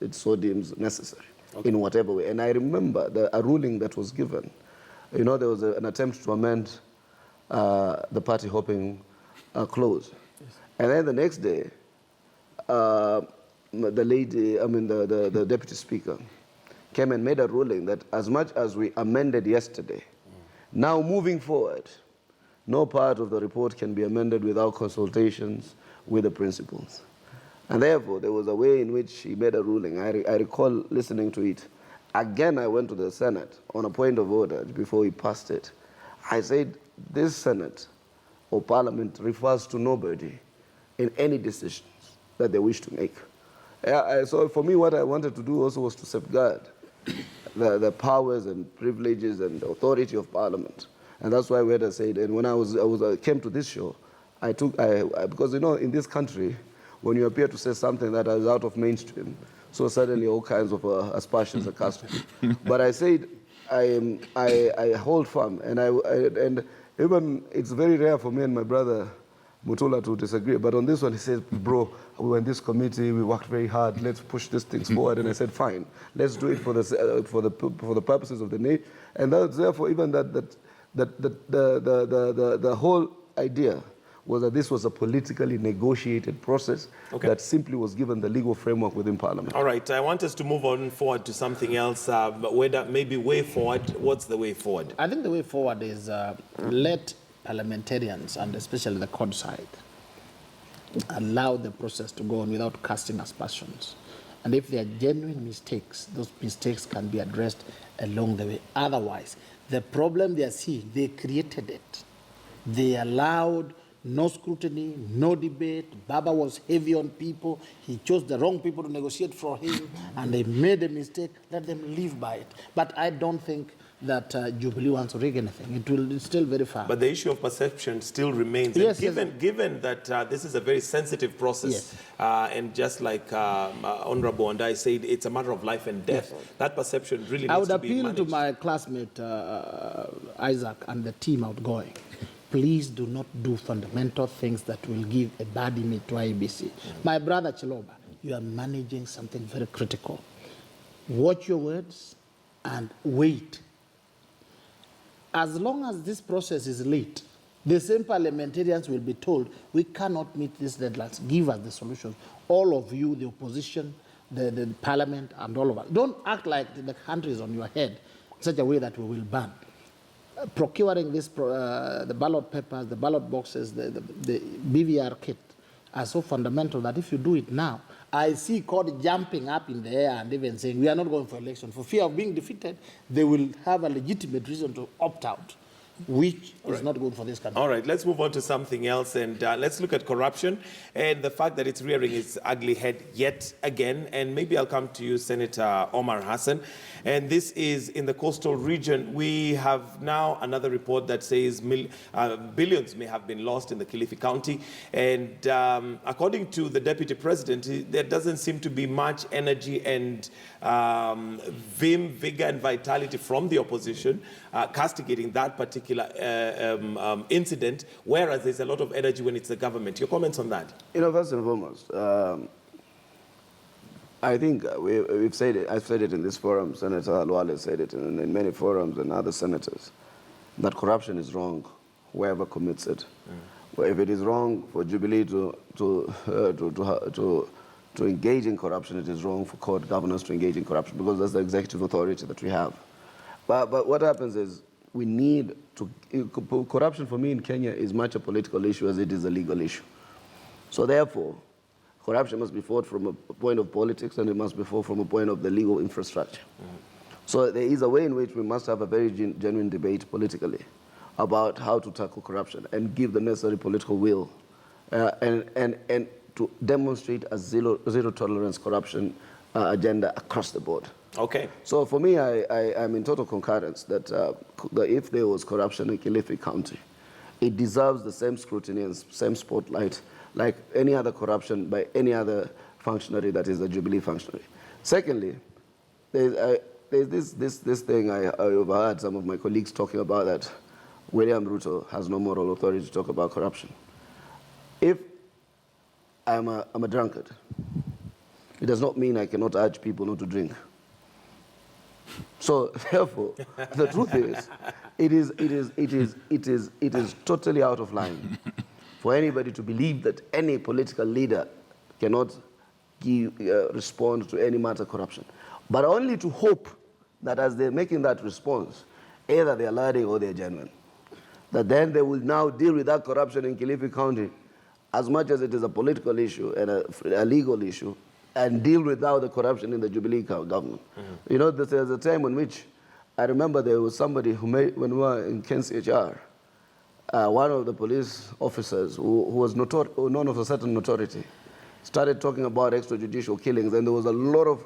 it so deems necessary in whatever way. And I remember a ruling that was given. You know, there was an attempt to amend the party hopping clause. Yes. And then the next day, the deputy speaker came and made a ruling that as much as we amended yesterday, now moving forward, no part of the report can be amended without consultations with the principals. And therefore, there was a way in which he made a ruling. I recall listening to it. Again, I went to the Senate on a point of order before he passed it. I said, this Senate or Parliament refers to nobody in any decisions that they wish to make. So for me, what I wanted to do also was to safeguard the powers and privileges and authority of Parliament. And that's why we had said, and when I came to this show, because you know, in this country, when you appear to say something that is out of mainstream, so suddenly all kinds of aspersions are cast. But I said, I hold firm, and even it's very rare for me and my brother Mutula to disagree. But on this one, he said, bro, we were in this committee, we worked very hard, let's push these things forward. And I said, fine, let's do it for the purposes of the nation. And that's therefore even the whole idea was that this was a politically negotiated process that simply was given the legal framework within Parliament. All right, I want us to move on forward to something else, but whether maybe way forward, what's the way forward? I think the way forward is let parliamentarians, and especially the court side, allow the process to go on without casting aspersions. And if there are genuine mistakes, those mistakes can be addressed along the way. Otherwise, the problem they are seeing, they created it. They allowed no scrutiny, no debate. Baba was heavy on people. He chose the wrong people to negotiate for him, and they made a mistake. Let them live by it. But I don't think that Jubilee wants to rig anything. It's still very far. But the issue of perception still remains. Yes, and given that this is a very sensitive process, and just like Honorable and I said, it's a matter of life and death. Yes. That perception really needs to be managed. I would appeal to my classmate Isaac and the team outgoing. Please do not do fundamental things that will give a bad image to IEBC. My brother Chiloba, you are managing something very critical. Watch your words and wait. As long as this process is late, the same parliamentarians will be told, we cannot meet these deadlines. Give us the solutions. All of you, the opposition, the parliament, and all of us. Don't act like the country is on your head in such a way that we will ban. Procuring this, the ballot papers, the ballot boxes, the BVR kit are so fundamental that if you do it now, I see court jumping up in the air and even saying, we are not going for election. For fear of being defeated, they will have a legitimate reason to opt out, which is not good for this country. All right, let's move on to something else, and let's look at corruption and the fact that it's rearing its ugly head yet again. And maybe I'll come to you, Senator Omar Hassan. And this is in the coastal region. We have now another report that says billions may have been lost in the Kilifi County. And according to the Deputy President, there doesn't seem to be much energy and vim, vigor, and vitality from the opposition castigating that particular incident, whereas there's a lot of energy when it's the government. Your comments on that? You know, first and foremost, I think we've said it. I've said it in this forum. Senator Alwale said it in many forums, and other senators, that corruption is wrong, whoever commits it. Well, if it is wrong for Jubilee to engage in corruption, it is wrong for court governors to engage in corruption, because that's the executive authority that we have. But what happens is we need to. Corruption for me in Kenya is much a political issue as it is a legal issue. So therefore, corruption must be fought from a point of politics, and it must be fought from a point of the legal infrastructure. So there is a way in which we must have a very genuine debate politically about how to tackle corruption and give the necessary political will and to demonstrate a zero tolerance corruption agenda across the board. Okay. So for me, I'm in total concurrence that if there was corruption in Kilifi County, it deserves the same scrutiny and same spotlight like any other corruption by any other functionary that is a Jubilee functionary. Secondly, there's this thing I overheard some of my colleagues talking about, that William Ruto has no moral authority to talk about corruption. If I'm a drunkard, it does not mean I cannot urge people not to drink. So therefore, the truth is, it is totally out of line for anybody to believe that any political leader cannot respond to any matter of corruption, but only to hope that as they're making that response, either they're lying or they're genuine, that then they will now deal with that corruption in Kilifi County as much as it is a political issue and a legal issue, and deal without the corruption in the Jubilee government. Mm-hmm. You know, there's a time in which I remember there was somebody who made, when we were in KNCHR, one of the police officers who was known of a certain notoriety started talking about extrajudicial killings, and there was a lot of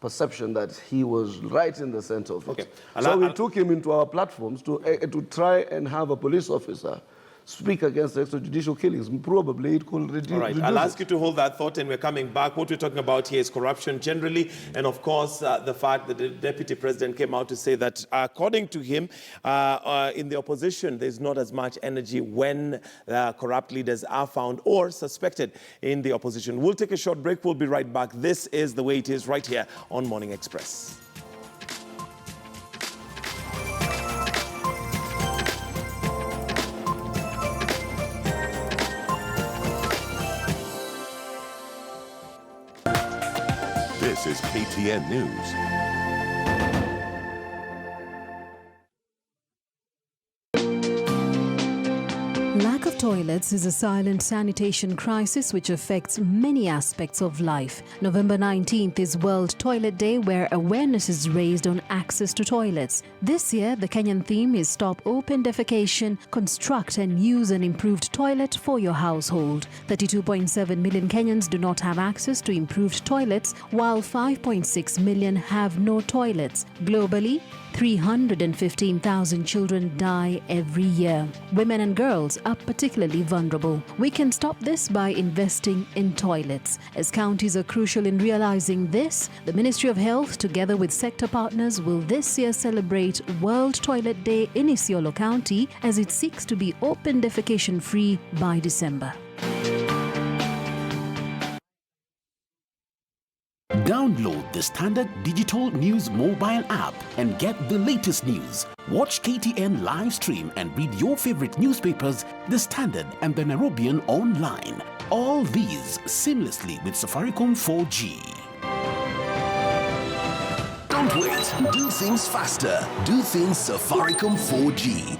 perception that he was right in the center of it. Okay. So we took him into our platforms to try and have a police officer speak against extrajudicial killings. Probably it could reduce. All right, I'll ask you to hold that thought, and we're coming back. What we're talking about here is corruption generally, and of course, the fact that the Deputy President came out to say that, according to him, in the opposition, there's not as much energy when corrupt leaders are found or suspected in the opposition. We'll take a short break. We'll be right back. This is The Way It Is right here on Morning Express. This is KTN News. Lack of toilets is a silent sanitation crisis which affects many aspects of life. November 19th is World Toilet Day, where awareness is raised on access to toilets. This year, the Kenyan theme is Stop Open Defecation, Construct and Use an Improved Toilet for Your Household. 32.7 million Kenyans do not have access to improved toilets, while 5.6 million have no toilets. Globally, 315,000 children die every year. Women and girls are particularly vulnerable. We can stop this by investing in toilets. As counties are crucial in realizing this, the Ministry of Health, together with sector partners, will this year celebrate World Toilet Day in Isiolo County as it seeks to be open defecation free by December. Download the Standard Digital News mobile app and get the latest news. Watch KTN live stream and read your favorite newspapers, The Standard and The Nairobian online. All these seamlessly with Safaricom 4G. Don't wait. Do things faster. Do things Safaricom 4G.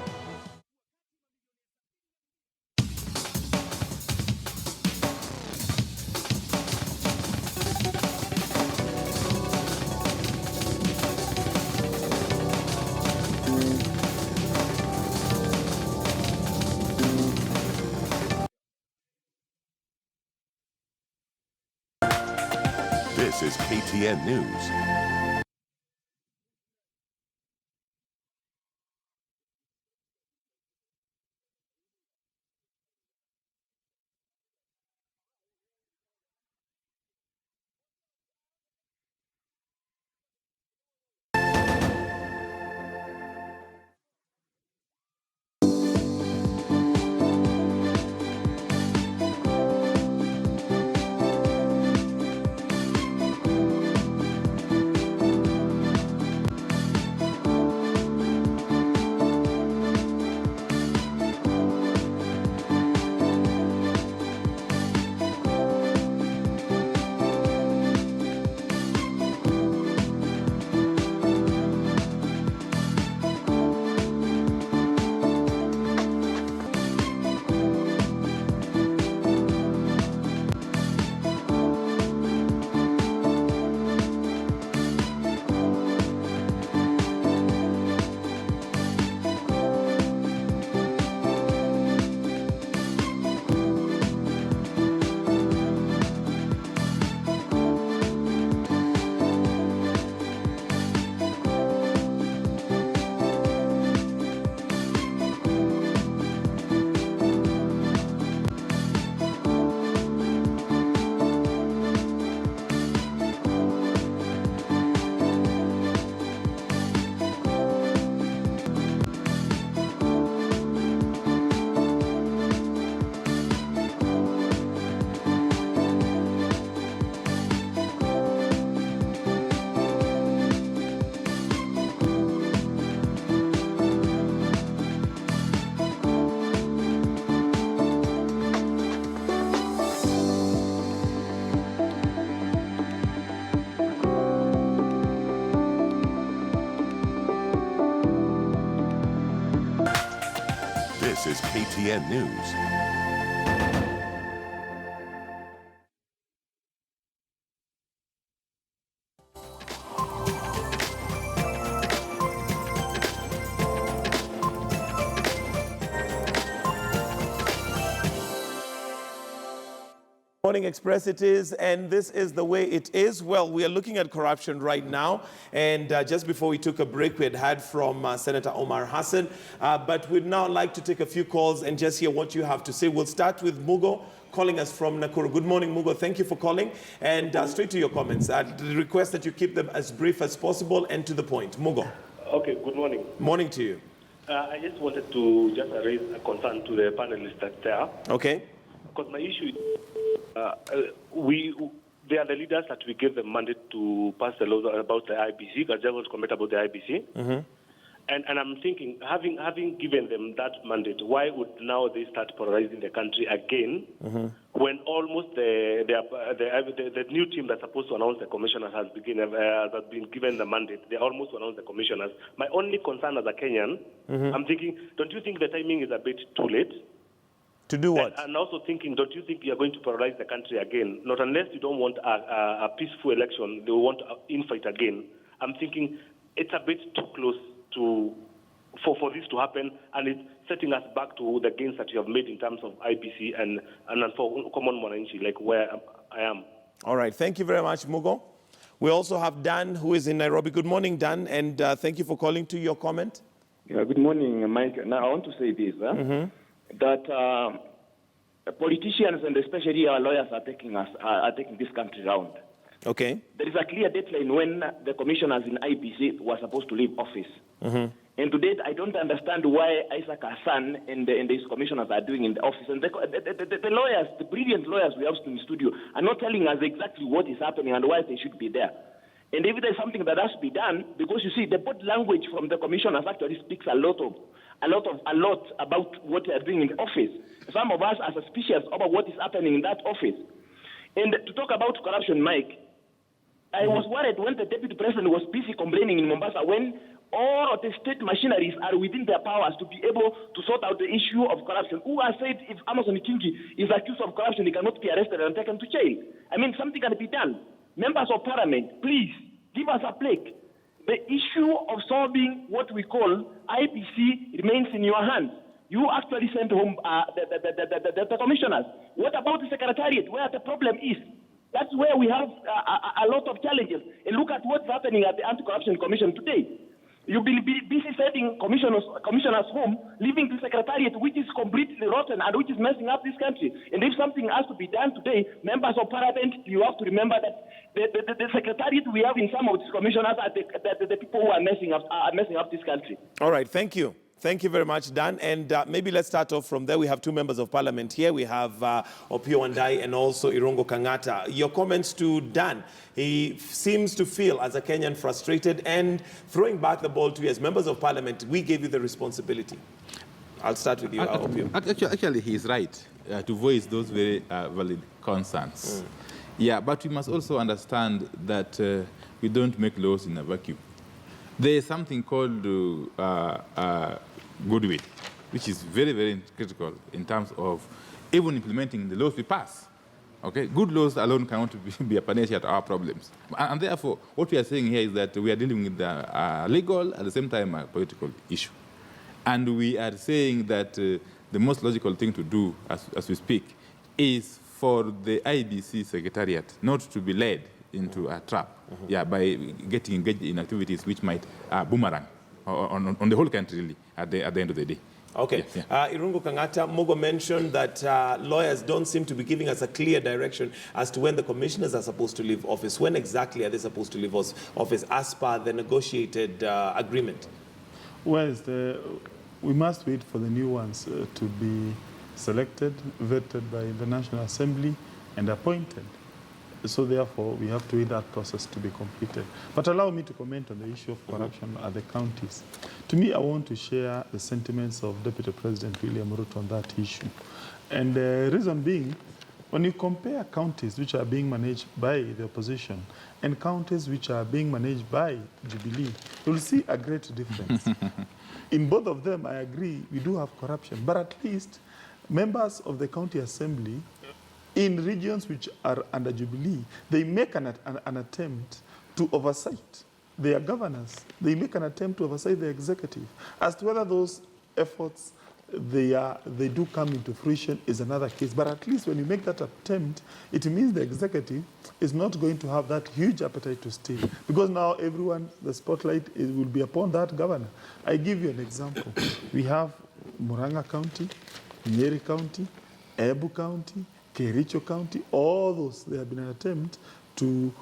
This is KTN News. This is KTN News. Morning Express it is, and this is the way it is. Well, we are looking at corruption right now, and just before we took a break, we had heard from Senator Omar Hassan, but we'd now like to take a few calls and just hear what you have to say. We'll start with Mugo, calling us from Nakuru. Good morning, Mugo. Thank you for calling, and straight to your comments. I'd request that you keep them as brief as possible and to the point. Mugo. Okay, good morning. Morning to you. I just wanted to just raise a concern to the panelists that there. Okay. Because my issue is, they are the leaders that we gave the mandate to pass the laws about the IBC, because there was comment about the IBC. Mm-hmm. And I'm thinking, having given them that mandate, why would now they start polarizing the country again when almost the new team that's supposed to announce the commissioners has been given the mandate? They almost announced the commissioners. My only concern as a Kenyan, I'm thinking, don't you think the timing is a bit too late? To do what? And also thinking, don't you think you're going to polarize the country again? Not unless you don't want a peaceful election, they want an infight again. I'm thinking it's a bit too close for this to happen, and it's setting us back to the gains that you have made in terms of IBC and for common Mwananchi, like where I am. All right. Thank you very much, Mugo. We also have Dan, who is in Nairobi. Good morning, Dan, and thank you for calling to your comment. Yeah, good morning, Mike. Now, I want to say this, that politicians and especially our lawyers are taking this country round. Okay. There is a clear deadline when the commissioners in IBC were supposed to leave office. And to date, I don't understand why Isaac Hassan and his commissioners are doing in the office. And the lawyers, the brilliant lawyers we have in the studio, are not telling us exactly what is happening and why they should be there. And if there's something that has to be done, because you see, the body language from the commissioners actually speaks a lot about what they are doing in the office. Some of us are suspicious about what is happening in that office. And to talk about corruption, Mike, I was worried when the deputy president was busy complaining in Mombasa when all of the state machineries are within their powers to be able to sort out the issue of corruption. Who has said if Amason Kingi is accused of corruption, he cannot be arrested and taken to jail? I mean, something can be done. Members of parliament, please, give us a break. The issue of solving what we call IBC remains in your hands. You actually sent home the commissioners. What about the secretariat, where the problem is? That's where we have a lot of challenges. And look at what's happening at the Anti-Corruption Commission today. You'll be busy sending commissioners home, leaving the secretariat, which is completely rotten and which is messing up this country. And if something has to be done today, members of parliament, you have to remember that the secretariat we have in some of these commissioners are the people who are messing up this country. All right, thank you. Thank you very much, Dan. And maybe let's start off from there. We have two members of parliament here. We have Opio Wandai and also Irungu Kangata. Your comments to Dan. He seems to feel, as a Kenyan, frustrated and throwing back the ball to you. As members of parliament, we gave you the responsibility. I'll start with you, Opio. Actually, he's right to voice those very valid concerns. Yeah, but we must also understand that we don't make laws in a vacuum. There is something called Good Wit, which is very, very critical in terms of even implementing the laws we pass. Okay, good laws alone cannot be a panacea to our problems. And therefore, what we are saying here is that we are dealing with a legal, at the same time, a political issue. And we are saying that the most logical thing to do as we speak is for the IBC secretariat not to be led into a trap, by getting engaged in activities which might boomerang on the whole country, really, at the end of the day. Okay. Irungu Kangata, Mugo mentioned that lawyers don't seem to be giving us a clear direction as to when the commissioners are supposed to leave office. When exactly are they supposed to leave office as per the negotiated agreement? Well, we must wait for the new ones to be selected, vetted by the National Assembly, and appointed. So therefore, we have to wait that process to be completed. But allow me to comment on the issue of corruption at the counties. To me, I want to share the sentiments of Deputy President William Ruto on that issue. And the reason being, When you compare counties which are being managed by the opposition and counties which are being managed by Jubilee, you'll see a great difference. In both of them, I agree, we do have corruption, but at least members of the county assembly in regions which are under Jubilee, they make an attempt to oversight their governors. They make an attempt to oversight the executive. As to whether those efforts they do come into fruition is another case. But at least when you make that attempt, it means the executive is not going to have that huge appetite to steal. Because now everyone, the spotlight will be upon that governor. I give you an example. We have Murang'a County, Nyeri County, Embu County, Kericho County, all those, there have been an attempt to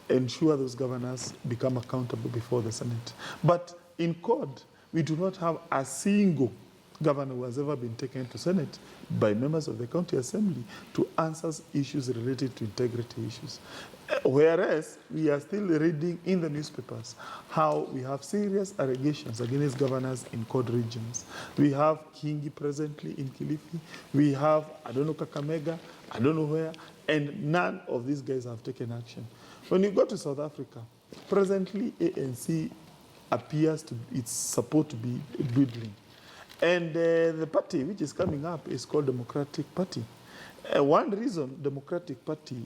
ensure those governors become accountable before the Senate. But in court, we do not have a single governor who has ever been taken to Senate by members of the county assembly to answer issues related to integrity issues. Whereas we are still reading in the newspapers how we have serious allegations against governors in cold regions. We have Kingi presently in Kilifi. We have, I don't know, Kakamega, I don't know where, and none of these guys have taken action. When you go to South Africa, presently ANC appears to, its support to be dwindling. And the party which is coming up is called Democratic Party. One reason Democratic Party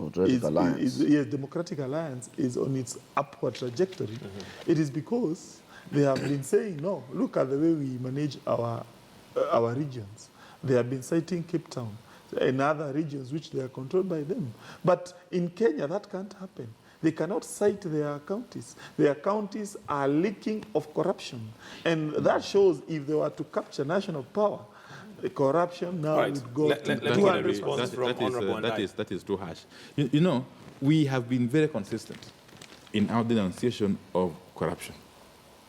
Democratic Alliance is on its upward trajectory, it is because they have been saying, no, look at the way we manage our regions. They have been citing Cape Town and other regions which they are controlled by them. But in Kenya, that can't happen. They cannot cite their counties. Their counties are leaking of corruption. And that shows if they were to capture national power, the corruption now would go to 200%. That is too harsh. You know, we have been very consistent in our denunciation of corruption.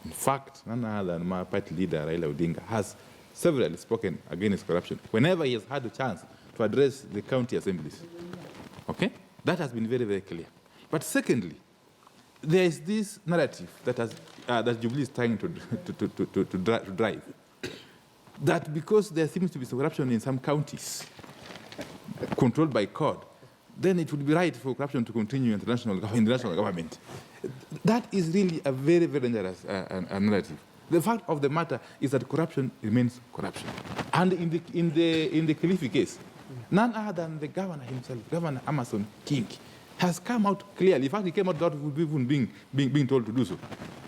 In fact, none other than my party leader, Raila Odinga, has severally spoken against corruption whenever he has had a chance to address the county assemblies. Okay? That has been very, very clear. But secondly, there is this narrative that that Jubilee is trying to drive, that because there seems to be corruption in some counties controlled by CORD, then it would be right for corruption to continue in the national government. That is really a very, very dangerous narrative. The fact of the matter is that corruption remains corruption. And in the Kilifi case, none other than the governor himself, Governor Amason King, has come out clearly. In fact, he came out without even being told to do so.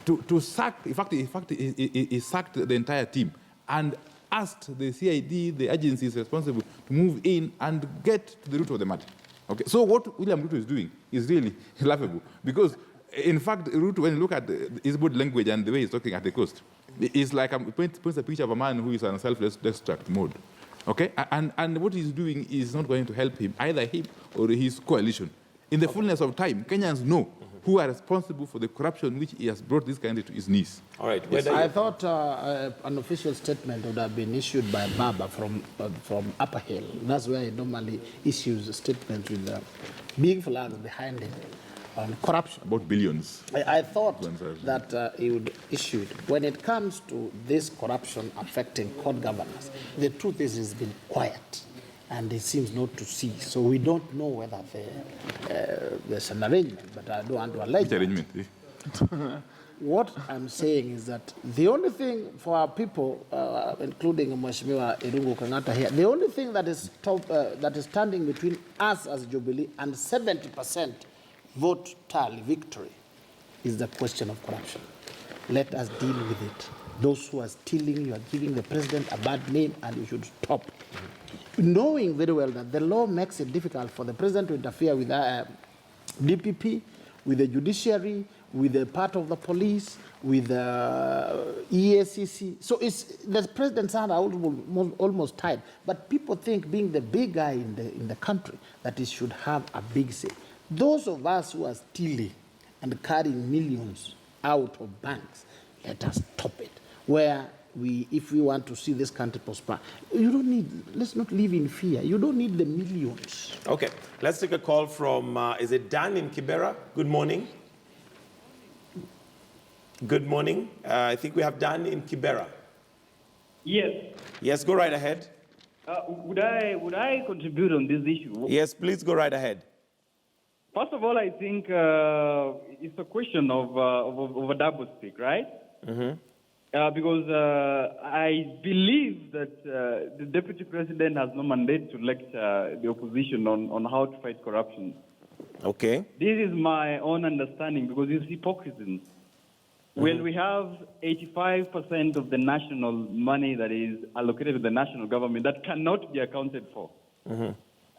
To sack, in fact, he sacked the entire team and asked the CID, the agencies responsible, to move in and get to the root of the matter. Okay. So what William Ruto is doing is really laughable, because, in fact, Ruto, when you look at his body language and the way he's talking at the coast, it's like paints a picture of a man who is on a self-destruct mode. Okay. And what he's doing is not going to help him, either him or his coalition. In the fullness of time, Kenyans know who are responsible for the corruption which he has brought this country to its knees. All right. Yes. I thought an official statement would have been issued by Baba from Upper Hill. That's where he normally issues a statement with big flags behind it on corruption. About billions. I thought that he would issue it. When it comes to this corruption affecting court governors, the truth is it's been quiet. And it seems not to see. So we don't know whether there's an arrangement, but I don't want to allege it. What I'm saying is that the only thing for our people, including Mheshimiwa Irungu Kangata here, the only thing that is standing between us as Jubilee and 70% vote tally victory is the question of corruption. Let us deal with it. Those who are stealing, you are giving the president a bad name, and you should stop. Knowing very well that the law makes it difficult for the president to interfere with DPP, with the judiciary, with the part of the police, with the EACC. So the president's hands are almost tied. But people think, being the big guy in the country, that he should have a big say. Those of us who are stealing and carrying millions out of banks, let us stop it. If we want to see this country prosper, let's not live in fear. You don't need the millions. Okay, let's take a call from, is it Dan in Kibera? Good morning. Good morning. I think we have Dan in Kibera. Yes. Yes, go right ahead. Would I contribute on this issue? Yes, please go right ahead. First of all, I think it's a question of a double speak, right? Because I believe that the deputy president has no mandate to lecture the opposition on how to fight corruption. Okay. This is my own understanding because it's hypocrisy. Well, we have 85% of the national money that is allocated to the national government that cannot be accounted for.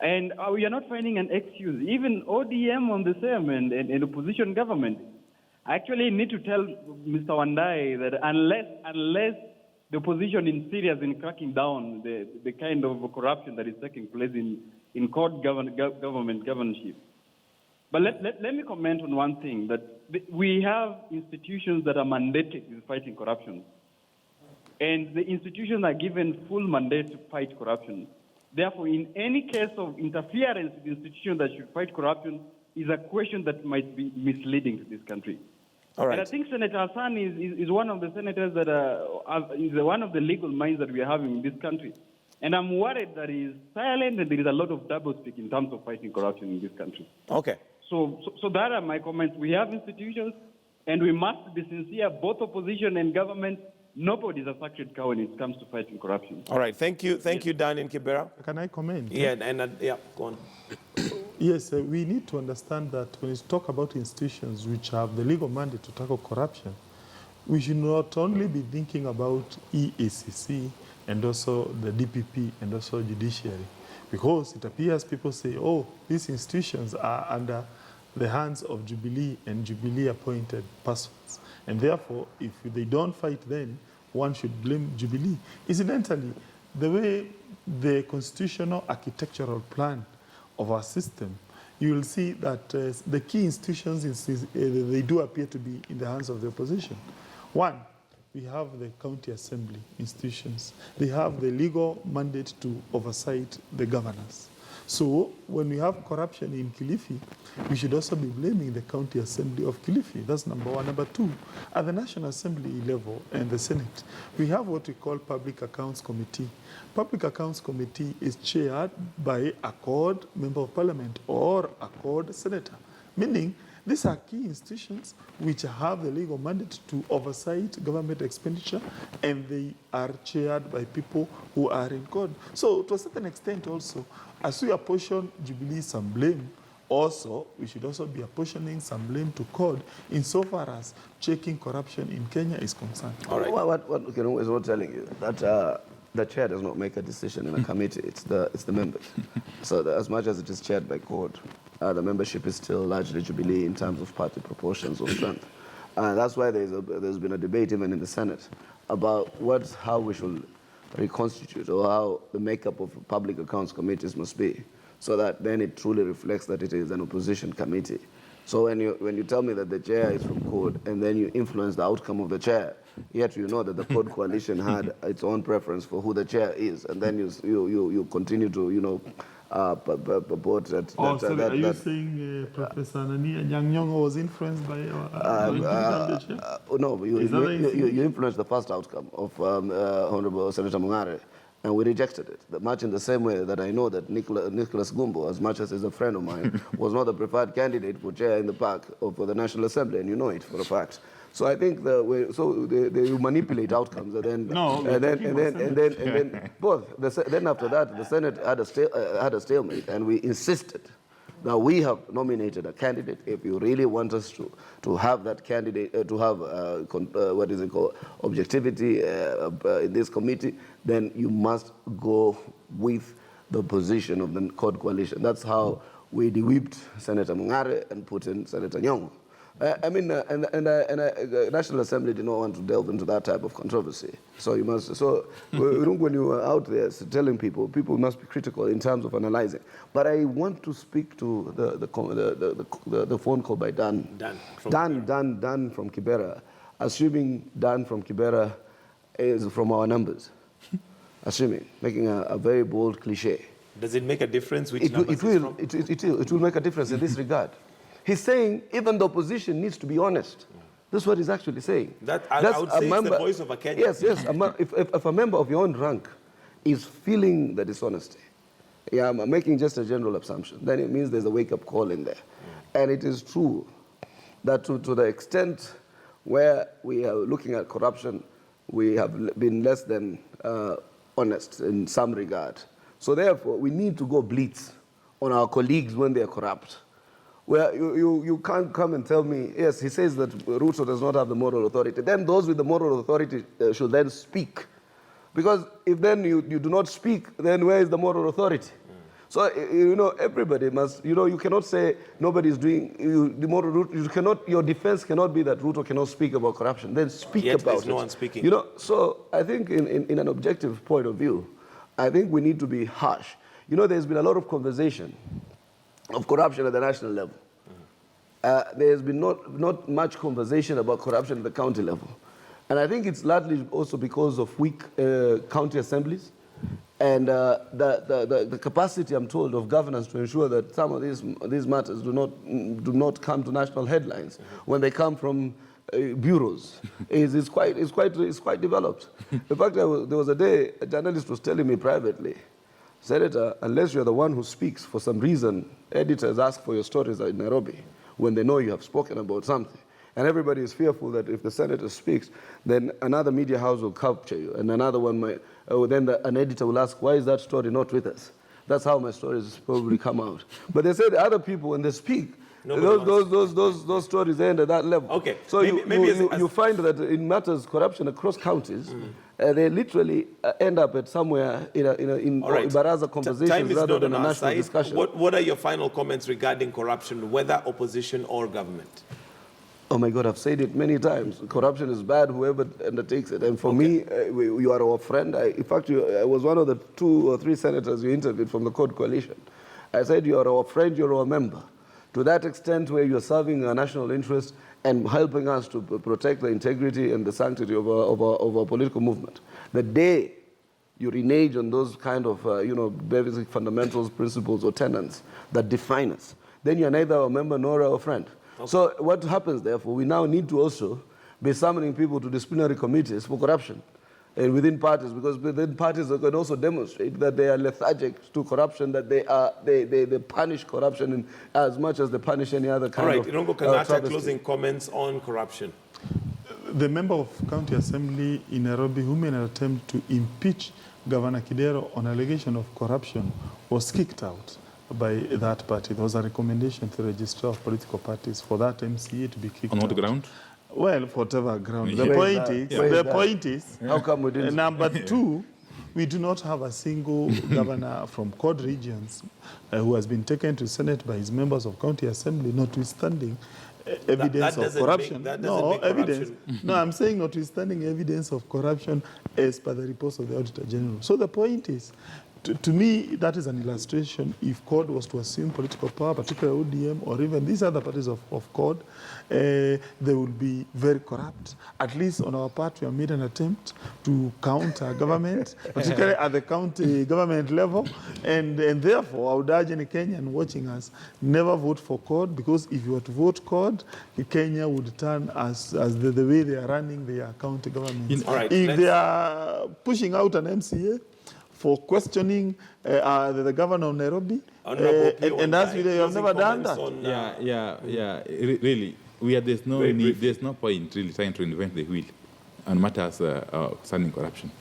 And we are not finding an excuse. Even ODM on the same and opposition government actually need to tell Mr. Wandai that unless the opposition is serious in cracking down the kind of corruption that is taking place in court government governorship. But let me comment on one thing, that we have institutions that are mandated in fighting corruption. And the institutions are given full mandate to fight corruption. Therefore, in any case of interference with the institution that should fight corruption is a question that might be misleading to this country. All right. And I think Senator Hassan is one of the senators that is one of the legal minds that we are having in this country. And I'm worried that he is silent and there is a lot of doublespeak in terms of fighting corruption in this country. Okay. So that are my comments. We have institutions, and we must be sincere, both opposition and government. Nobody is a sacred cow when it comes to fighting corruption. All right. Thank you, Dan in Kibera. Can I comment? Yeah, yeah, go on. Yes, we need to understand that when we talk about institutions which have the legal mandate to tackle corruption, we should not only be thinking about EACC and also the DPP and also judiciary, because it appears people say, oh, these institutions are under the hands of Jubilee and Jubilee-appointed persons. And therefore, if they don't fight then, one should blame Jubilee. Incidentally, the way the constitutional architectural plan of our system, you will see that the key institutions, they do appear to be in the hands of the opposition. One, we have the county assembly institutions. They have the legal mandate to oversight the governors. So when we have corruption in Kilifi, we should also be blaming the county assembly of Kilifi. That's number one. Number two, at the National Assembly level and the Senate, we have what we call Public Accounts Committee. Public Accounts Committee is chaired by a CORD member of parliament or a CORD senator, meaning these are key institutions which have the legal mandate to oversight government expenditure, and they are chaired by people who are in CORD. So to a certain extent also, as we apportion Jubilee some blame, also we should also be apportioning some blame to CORD insofar as checking corruption in Kenya is concerned. All right. What is not telling you that the chair does not make a decision in a committee. It's the members. So as much as it is chaired by CORD, the membership is still largely Jubilee in terms of party proportions or strength. That's why there's been a debate even in the Senate about how we should reconstitute or how the makeup of public accounts committees must be, so that then it truly reflects that it is an opposition committee. So when you tell me that the chair is from CORD and then you influence the outcome of the chair, yet you know that the CORD coalition had its own preference for who the chair is, and then you continue to purport that. Are you saying Professor Anania Nyang'nyong'o was influenced by no, you influenced the first outcome of Honorable Senator Mungare, and we rejected it. Much in the same way that I know that Nicholas Gumbo, as much as he's a friend of mine, was not the preferred candidate for chair in the park for the National Assembly, and you know it for a fact. So I think they manipulate outcomes, and then both. Then after that, the Senate had a stalemate, and we insisted that we have nominated a candidate. If you really want us to have that candidate, to have what is it called, objectivity in this committee, then you must go with the position of the CORD coalition. That's how we de-whipped Senator Mungare and put in Senator Nyong'o. National Assembly did not want to delve into that type of controversy. So you must. So when you are out there telling people must be critical in terms of analyzing. But I want to speak to the phone call by Dan. Dan from Kibera. Assuming Dan from Kibera is from our numbers. Assuming, making a very bold cliche. Does it make a difference which numbers it will make a difference in this regard. He's saying even the opposition needs to be honest. That's what he's actually saying. I would say it's the voice of a Kenyan. Yes. If a member of your own rank is feeling the dishonesty, yeah, I'm making just a general assumption, then it means there's a wake-up call in there. And it is true that to the extent where we are looking at corruption, we have been less than honest in some regard. So therefore, we need to go blitz on our colleagues when they are corrupt. Well, you can't come and tell me, yes, he says that Ruto does not have the moral authority. Then those with the moral authority should then speak. Because if then you do not speak, then where is the moral authority? So, everybody must, you cannot say nobody's doing, you cannot, your defense cannot be that Ruto cannot speak about corruption. Then speak Yet about there's it. no one speaking. So I think in an objective point of view, I think we need to be harsh. There's been a lot of conversation of corruption at the national level. There's been not much conversation about corruption at the county level. And I think it's largely also because of weak county assemblies and the capacity, I'm told, of governance to ensure that some of these matters do not come to national headlines when they come from bureaus. is quite developed. In fact, there was a day a journalist was telling me privately, Senator, unless you're the one who speaks, for some reason, editors ask for your stories in Nairobi when they know you have spoken about something. And everybody is fearful that if the senator speaks, then another media house will capture you, and another one might, an editor will ask, why is that story not with us? That's how my stories probably come out. But they say the other people, when they speak, those stories end at that level. Okay. So you find that in matters corruption across counties, they literally end up at somewhere in baraza conversations rather than a national discussion. What are your final comments regarding corruption, whether opposition or government? Oh my God, I've said it many times. Corruption is bad, whoever undertakes it. And for me, you are our friend. In fact, I was one of the 2 or 3 senators you interviewed from the Code Coalition. I said, you are our friend, you're our member. To that extent where you're serving our national interest and helping us to protect the integrity and the sanctity of our political movement. The day you renege on those kind of, basic fundamentals, principles, or tenets that define us, then you're neither a member nor our friend. Okay. So what happens, therefore, we now need to also be summoning people to disciplinary committees for corruption and within parties, because within parties they can also demonstrate that they are lethargic to corruption, that they punish corruption as much as they punish any other kind of Irongo Kangata, closing comments on corruption. The member of County Assembly in Nairobi who made an attempt to impeach Governor Kibera on allegation of corruption was kicked out by that party. There was a recommendation to the Registrar of Political Parties for that MCA to be kicked out. On what ground? Well, for whatever ground. Yeah. The point is, how come we didn't? Number 2, we do not have a single governor from CORD regions who has been taken to Senate by his members of County Assembly, notwithstanding evidence of corruption. No, I'm saying notwithstanding evidence of corruption as per the reports of the Auditor General. So the point is, to me, that is an illustration. If CORD was to assume political power, particularly ODM or even these other parties of CORD, they would be very corrupt. At least on our part, we have made an attempt to counter government, particularly at the county government level. And therefore, I would urge any Kenyan watching us, never vote for CORD, because if you were to vote CORD, Kenya would turn as the way they are running their county governments. If they are pushing out an MCA, for questioning the governor of Nairobi, and as you have never done that. Really, there's no point really trying to invent the wheel on matters concerning corruption.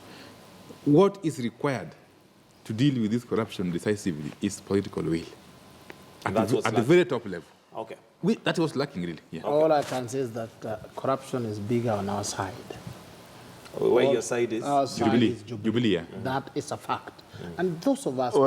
What is required to deal with this corruption decisively is political will at the very top level. Okay. That was lacking, really. Yeah. Okay. All I can say is that corruption is bigger on our side. Where your side is? Our side is Jubilee. Yeah. That is a fact. And those of us who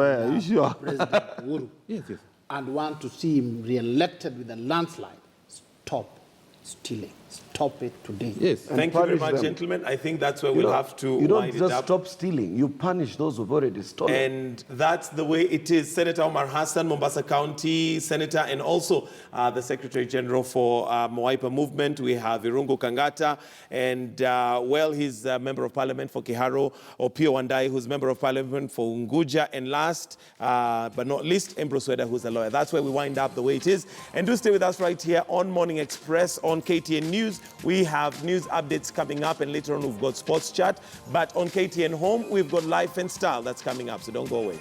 are President Uhuru yes. and want to see him re-elected with a landslide, stop stealing. Stop it today. Yes. Thank you very much, gentlemen. I think that's where we'll have to wind it up. You don't just stop stealing. You punish those who've already stolen. And that's the way it is. Senator Omar Hassan, Mombasa County Senator, and also the Secretary General for Mwaipa Movement. We have Irongo Kangata, and he's a Member of Parliament for Kiharu, Opiyo Wandayi, who's Member of Parliament for Unguja, and last but not least, Ambrose Weda, who's a lawyer. That's where we wind up the way it is. And do stay with us right here on Morning Express on KTN News. We have news updates coming up, and later on we've got sports chat. But on KTN Home, we've got Life and Style that's coming up, so don't go away.